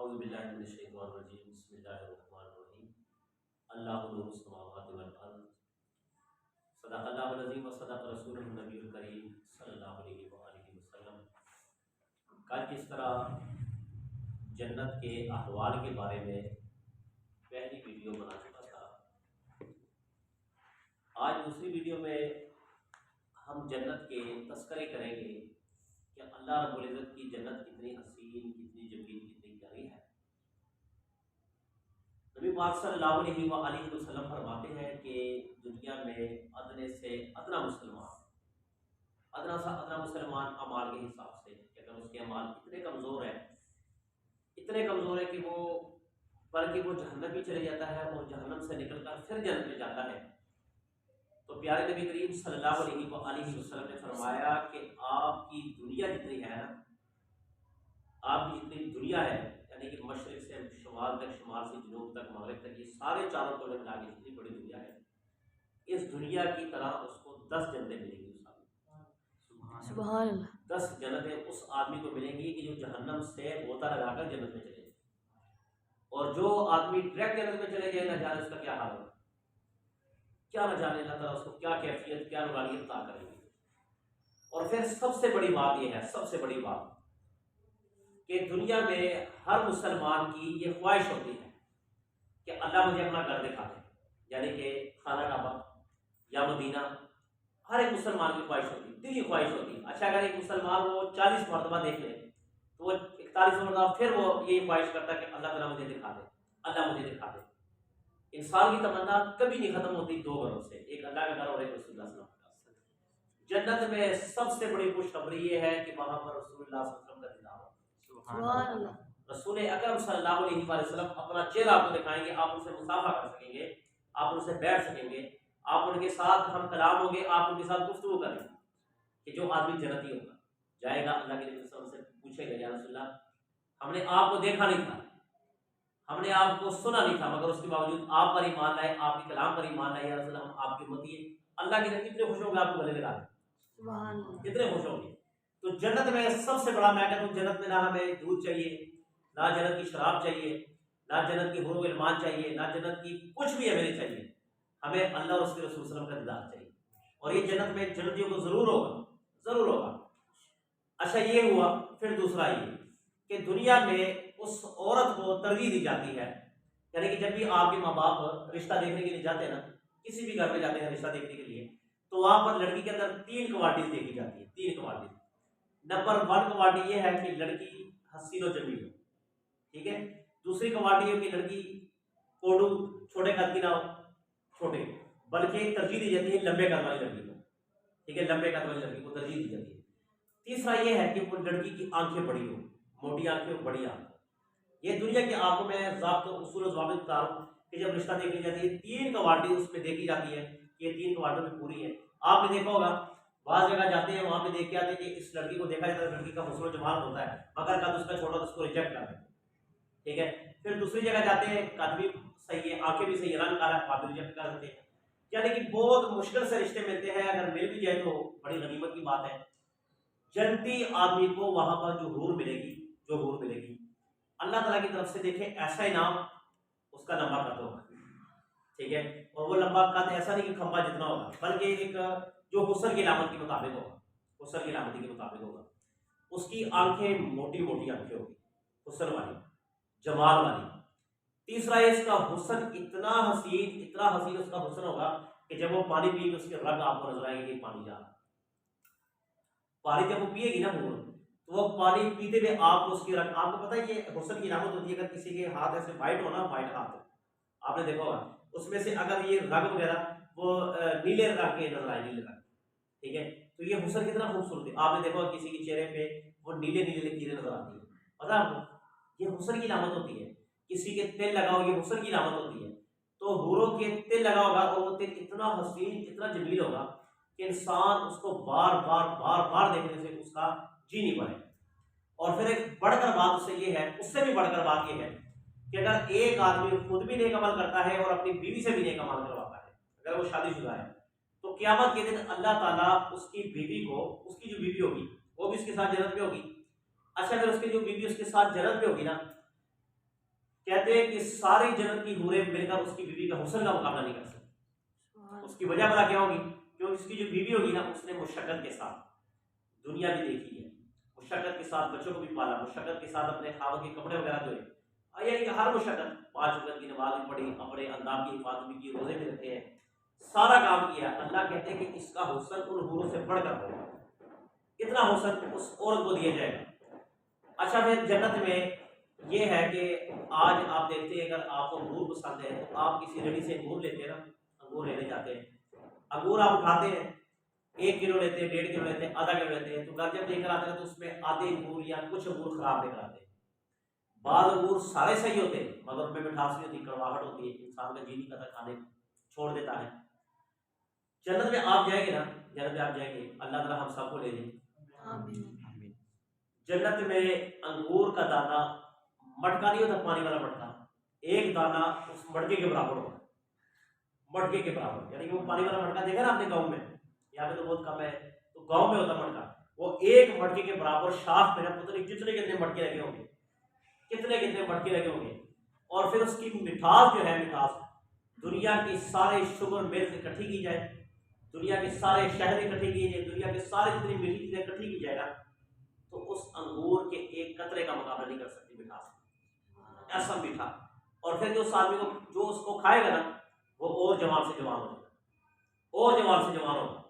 औज़ुबिल्लाहि मिनश्शैतानिर्रजीम बिस्मिल्लाहिर्रहमानिर्रहीम अल्लाहु नूरु समावाति वल अर्द सदक़ल्लाहुल अज़ीम व सदक़ रसूलुहुन नबियुल करीम सल्लल्लाहु अलैहि व आलिहि वसल्लम। कल किस तरह जन्नत के अहवाल के बारे में पहली वीडियो बना चुका था, आज दूसरी वीडियो में हम जन्नत के तस्करे करेंगे कि अल्लाह रब्बुल इज़्ज़त की जन्नत कितनी हसीन, कितनी जमील, कितनी प्यारी है। नबी पाक सल्लल्लाहु अलैहि वसल्लम फरमाते हैं कि दुनिया में अदने से अदना मुसलमान, अदना सा अदना मुसलमान अमाल के हिसाब से, अगर उसके अमाल इतने कमज़ोर है कि वो बल्कि वो जहन्नम भी चले जाता है और जहन्नम से निकलकर फिर जन्नत में जाता है, तो प्यारे नबी करीम सल्लल्लाहु अलैहि वसल्लम ने फरमाया कि आपकी दुनिया जितनी है ना, आपकी जितनी दुनिया है, यानी कि मशरिक से शुमाल तक, शुमाल से जनूब तक, मगरिब तक, ये सारे चारों कोने मिला के जितनी बड़ी दुनिया है, इस दुनिया की तरह उसको 10 जन्नतें मिलेंगी। सुभान अल्लाह। 10 जन्नतें उस आदमी को मिलेंगी कि जो जहन्नम से गोता लगाकर जन्नत में चले, और जो आदमी डायरेक्ट जन्नत में चले जाए, ना जाने उसका क्या हाल होगा, क्या न जाने अल्लाह ताला उसको क्या कैफियत, क्या नूरानियत अता करेंगे। और फिर सबसे बड़ी बात यह है, सबसे बड़ी बात कि दुनिया में हर मुसलमान की ये ख्वाहिश होती है कि अल्लाह मुझे अपना घर दिखा दे, यानी कि खाना काबा या मदीना। हर एक मुसलमान की ख्वाहिश होती है, दिल की ख्वाहिश होती है। अच्छा, अगर एक मुसलमान वो 40 मरतबा देख ले तो वो 41 मरतबा फिर वो यही ख्वाहिश करता है कि अल्लाह ताला मुझे दिखा दे, अल्लाह मुझे दिखा दे। इंसान की तमन्ना कभी नहीं खत्म होती दो घरों से, एक अल्लाह का घर और एक रसूलुल्लाह सल्लल्लाहु अलैहि वसल्लम। जन्नत में सबसे बड़ी खुशखबरी ये है कि वहां पर रसूलुल्लाह सल्लल्लाहु अलैहि वसल्लम का दीदार होगा। सुभान अल्लाह। रसूल अकरम सल्लल्लाहु अलैहि वसल्लम अपना चेहरा आपको दिखाएंगे, आप उनसे मुसाफा कर सकेंगे, आप उनसे बैठ सकेंगे, आप उनके साथ हम कलाम होंगे, आप उनके साथ गुफ्तगू करेंगे। कि जो आदमी जन्नती होगा जाएगा, अल्लाह के नबी सल्लल्लाहु अलैहि वसल्लम से पूछेगा, या रसूलल्लाह, हमने आपको देखा नहीं था, हमने आपको सुना नहीं था, मगर उसके बावजूद आप पर ईमान लाए, आपके कलाम पर ईमान लाए, या रसूलल्लाह हम आपकी उम्मती हैं। अल्लाह के नबी कितने खुश होंगे आपको गले लगा, कितने खुश होंगे। तो जन्नत में सबसे बड़ा, मैं कहता हूँ जन्नत में ना हमें दूध चाहिए, ना जन्नत की शराब चाहिए, ना जन्नत की हुरूर इल्मान चाहिए, ना जन्नत की कुछ भी हमें नहीं चाहिए, हमें अल्लाह और उसके रसूल सल्लल्लाहु अलैहि वसल्लम का दीदार चाहिए। और ये जन्नत में जन्नतियों को जरूर होगा, जरूर होगा। अच्छा, ये हुआ। फिर दूसरा ये कि दुनिया में उस औरत को तरजीह दी जाती है, यानी कि जब भी आपके माँ बाप रिश्ता देखने के लिए जाते हैं ना, किसी भी घर में जाते हैं रिश्ता देखने के लिए, तो वहां पर लड़की के अंदर 3 क्वालिटीज देखी जाती है, 3 क्वालिटीज। नंबर 1 क्वालिटी ये है कि लड़की हसीन और जमील हो, ठीक है। दूसरी क्वालिटी है कि लड़की कोडू, छोटे कद की ना हो, छोटे, बल्कि तरजीह दी जाती है लंबे कद वाली लड़की को, ठीक है, लंबे कद वाली लड़की को तरजीह दी जाती है। तीसरा ये है कि वो लड़की की आंखें बड़ी हो, मोटी आंखें हो, बड़ी आंखें। ये दुनिया की आंखों में ज़ाब्त उसूल और ज़वाबित बता रहा हूँ कि जब रिश्ता देखी जाती है 3 क्वालिटी उसमें देखी जाती है, ये 3 क्वालिटी में पूरी है। आपने देखा होगा बाज़ जगह जाते हैं, वहाँ पे देख के आते हैं कि इस लड़की को देखा जाता है, लड़की का हुस्न और जमाल होता है, मगर कद उसका छोटा तो उसको रिजेक्ट कर देते हैं, ठीक है। फिर दूसरी जगह जाते हैं, कद भी सही है, आंखें भी सही है, रंग काला है, वहाँ भी रिजेक्ट कर देते हैं। यानी कि बहुत मुश्किल से रिश्ते मिलते हैं, अगर मिल भी जाए तो बड़ी गनीमत की बात है। जन्नती आदमी को वहां पर जो हूर मिलेगी, जो हूर मिलेगी अल्लाह ताला की तरफ से, देखे ऐसा इनाम, उसका लंबा कद होगा, ठीक है। और वो लंबा कद ऐसा नहीं कि खंबा जितना होगा, बल्कि एक जो हुस्न की अलामत के मुताबिक होगा, हुस्न की अलामती के मुताबिक होगा। उसकी आंखें मोटी मोटी आंखें होगी, हुस्न वाली, जमाल वाली। तीसरा है इसका हुस्न इतना हसीन, इतना हसीन उसका हुस्न होगा कि जब वो पानी पिएगी उसके रंग आपको नजर आएंगे कि पानी जा रहा है। पानी जब वो पिएगी ना हूर, तो वो पानी पीते हुए आपको उसकी रंग, आपको पता है ये हुस्न की अलामत होती है, अगर किसी के हाथ ऐसे वाइट हो ना, वाइट हाथ आपने देखा होगा, उसमें से अगर ये रंग वगैरह वो नीले रंग के नजर आए, नीले रंग, ठीक है। तो ये हुस्न कितना खूबसूरत है। आपने देखा होगा किसी के चेहरे पे वो नीले नीले लकीरें नजर आती है, पता है आपको, ये हुस्न की अलामत होती है। किसी के तिल लगाओ, ये हुस्न की अलामत होती है। तो हूरों के तिल लगा होगा और वो तिल इतना हसीन, इतना जमील होगा कि इंसान उसको बार बार बार बार देखने से उसका जी नहीं पड़े। और फिर एक बढ़कर बात उससे ये है, उससे भी बढ़कर बात ये है कि अगर एक आदमी खुद भी नेक अमल करता है और अपनी बीवी से भी नेक अमल करवाता है, अगर वो शादीशुदा है, तो क़यामत के दिन अल्लाह ताला उसकी बीवी को, उसकी जो बीवी होगी वो भी उसके साथ जन्नत में होगी। अच्छा, अगर उसकी जो बीवी उसके साथ जन्नत में होगी ना, कहते हैं कि सारी जन्नत की हूरें मिलकर उसकी बीवी का हुस्न का मुकाबला नहीं कर सकती। उसकी वजह बता क्या होगी? क्योंकि उसकी जो बीवी होगी ना, उसने मुशक्कत के साथ दुनिया भी देखी है, मुशक्कत के साथ बच्चों को भी पाला, मुशक्कत के साथ अपने खावत के कपड़े वगैरह धोए, यानी कि हर मुशक्कत, 5 वक्त की नमाज भी पढ़ी, अपने अंदाज की हिफाजत भी की, रोजे भी रखे हैं, सारा काम किया। अल्लाह कहते हैं कि इसका हुस्न उन हूरों से बढ़कर होगा, इतना हुस्न उस औरत को दिया जाएगा। अच्छा, फिर जन्नत में ये है कि आज आप देखते हैं, अगर आपको अंगूर पसंद है तो आप किसी रेडी से अंगूर लेते हैं ना, अंगूर लेने जाते हैं, अंगूर आप उठाते हैं, 1 किलो लेते हैं, 1.5 किलो लेते हैं, आधा किलो लेते हैं, तो घर जब लेकर आते हैं तो उसमें आधे अंगूर या कुछ अंगूर खराब लेकर आते हैं। बाद अंगूर सारे सही होते हैं मगर उनमें मिठास नहीं होती, कड़वाहट होती है, इंसान का जी नहीं करता, खाने छोड़ देता है। जन्नत में आप जाएंगे ना, जन्नत में आप जाएंगे, अल्लाह ताला हम सबको ले जाए। आमीन। जन्नत में अंगूर का दाना मटका नहीं होता, पानी वाला मटका, एक दाना उस मटके के बराबर होगा, मटके के बराबर, यानी कि वो पानी वाला मटका देखा ना आपने गाँव में, यहाँ पे तो बहुत कम है, तो गाँव में होता मटका, वो एक मटके के बराबर शाख में ना पता नहीं कितने मटके लगे होंगे, कितने मटके लगे होंगे। और फिर उसकी मिठास जो है, मिठास दुनिया की सारे शुगर मिल्क इकट्ठी की जाए, दुनिया के सारे शहद इकट्ठे किए जाए, दुनिया के सारे जितनी मीठी चीजें इकट्ठी की जाएगा तो उस अंगूर के एक कतरे का मुकाबला नहीं कर सकती मिठास, ऐसा मीठा। और फिर जो आदमी को जो उसको खाएगा ना, वो और जवान से जवान हो जाएगा, और जवान से जवान होगा,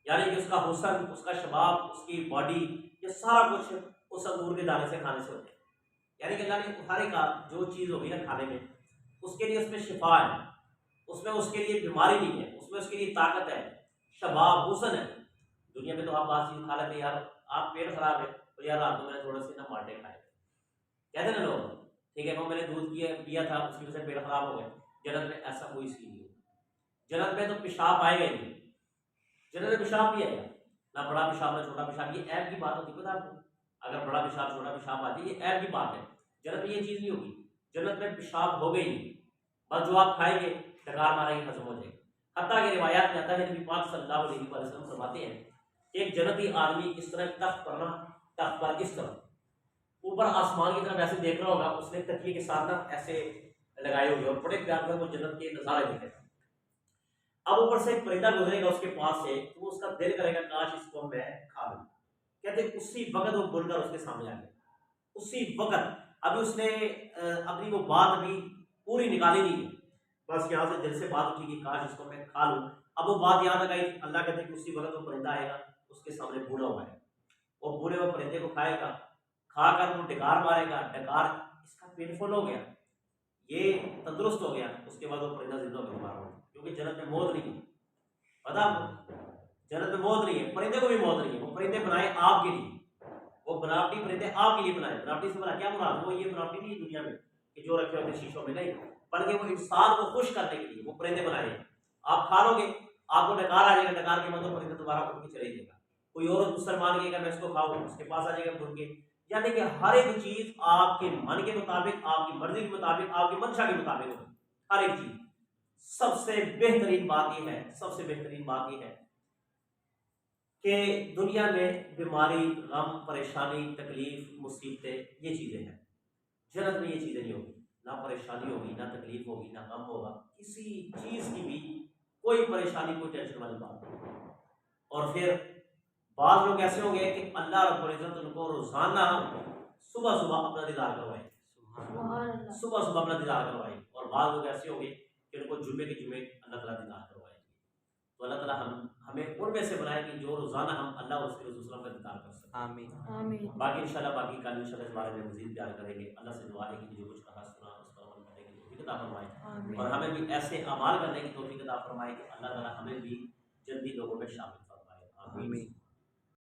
यानी कि उसका हुस्न, उसका शबाब, उसकी बॉडी, ये सारा कुछ उस अंगूर के दाने से खाने से होता है। यानी कि अल्लाह ने हर एक जो चीज़ होगी ना खाने में, उसके लिए उसमें शिफा है, उसमें उसके लिए बीमारी नहीं है, उसमें उसके लिए ताकत है, शबाब, हुस्न है। दुनिया में तो आप बात चीज़ खा लेते हैं, यार आप पेट खराब है तो यार रात को मैंने थोड़े से ना माल्टे खाए, कहते ना लोग, ठीक है वो मैंने दूध पिया था उसकी वजह से पेट खराब हो गया। जन्नत में ऐसा कोई सीन नहीं होगा, जन्नत में तो पेशाब आएगा ही नहीं, जन्नत में पेशाब भी आएगा ना, बड़ा पेशाब ना छोटा पेशाब, ये ऐप की बात होती है पता आपको, अगर बड़ा पेशाब छोटा पेशाब आ जाए ये ऐप की बात है। जन्नत में ये चीज़ नहीं होगी, जन्नत में पेशाब हो गई नहीं, बस जो आप खाएंगे डकार मारेंगे खत्म हो जाएगा। हत्ता के रिवायात में आता है, नबी पाक सल्लल्लाहु अलैहि वसल्लम फरमाते हैं कि एक जन्नती आदमी इस तरह तख्त पर ना, तख्त पर इस तरह ऊपर आसमान की तरफ ऐसे देख रहा होगा, उसने तकिए के साथ ना ऐसे लगाए होंगे और बड़े प्यार में वो जन्नत के नज़ारे देखेगा। अब ऊपर से एक परिंदा गुजरेगा उसके पास से, तो उसका दिल करेगा काश इसको मैं खा लूं। कहते उसी वक्त वो बुलकर उसके सामने आ गया, उसी वक्त, अभी उसने अपनी वो बात अभी पूरी निकाली नहीं है, बस यहाँ से दिल से बात उठी कि काश इसको मैं खा लूं। अब वो बात याद आ गई, अल्लाह कहते हैं कि उसी वक्त वो परिंदा आएगा, उसके सामने बूढ़ा हुआ है, वो बूढ़े हुए परिंदे को खाएगा, खाकर वो डकार मारेगा, डकार, इसका पेट फुल हो गया, ये तंदुरुस्त हो गया, उसके बाद वो परिंदा जिंदा होकर मार हो, क्योंकि जन्नत में मौत नहीं है, पता आपको, जन्नत में मौत नहीं है, परिंदे को भी मौत नहीं है, वो परिंदे बनाए आपके लिए, वो बनावटी परिंदे आपके लिए बनाए। बनावटी से बना क्या मुराद, वो ये बनावटी नहीं है दुनिया में कि जो रखे होते शीशों में, नहीं, बल्कि वो इंसान को खुश करने के लिए वो परिंदे बनाए हैं। आप खा लोगे, आपको डकार आ जाएगा, डकार के मतलब परिंदा दोबारा उठ के चले जाएगा। कोई और मुसलमान कहेगा मैं इसको खाऊं, उसके पास आ जाएगा भूल के। यानी कि हर एक चीज आपके मन के मुताबिक, आपकी मर्जी के मुताबिक, आपकी मंशा के मुताबिक होगी, हर एक चीज। सबसे बेहतरीन बात यह है, सबसे बेहतरीन बात यह है कि दुनिया में बीमारी, गम, परेशानी, तकलीफ, मुसीबतें, ये चीजें हैं। जन्नत में ये चीजें नहीं होगी, ना परेशानी होगी, ना तकलीफ होगी, ना गम होगा, किसी चीज की भी कोई परेशानी, कोई टेंशन वाली बात नहीं। और फिर बाद लोग ऐसे होंगे कि अल्लाह रब्बुल इज्जत उनको रोजाना सुबह सुबह अपना दीदार करवाए, सुबह सुबह अपना दीदार करवाए। और बाद लोग ऐसे होंगे कि उनको जुम्मे के जुम्मे अल्लाह ताला दीदार करवाएंगे। तो अल्लाह ताला हमें उनमें से बनाए कि जो रोजाना हम अल्लाह और उसके रसूल का दीदार कर सकें। आमीन। बाकी इंशाल्लाह बाकी कल इंशाल्लाह इस बारे में मज़ीद प्यार करेंगे। अल्लाह से दुआ है कि जो कुछ कहा सुना उस पर अमल करने की तौफीक अता फरमाए, और हमें भी ऐसे अमाल करने की तौफीक अता फरमाए कि अल्लाह ताला हमें भी जल्दी लोगों में शामिल फरमाए। आमीन।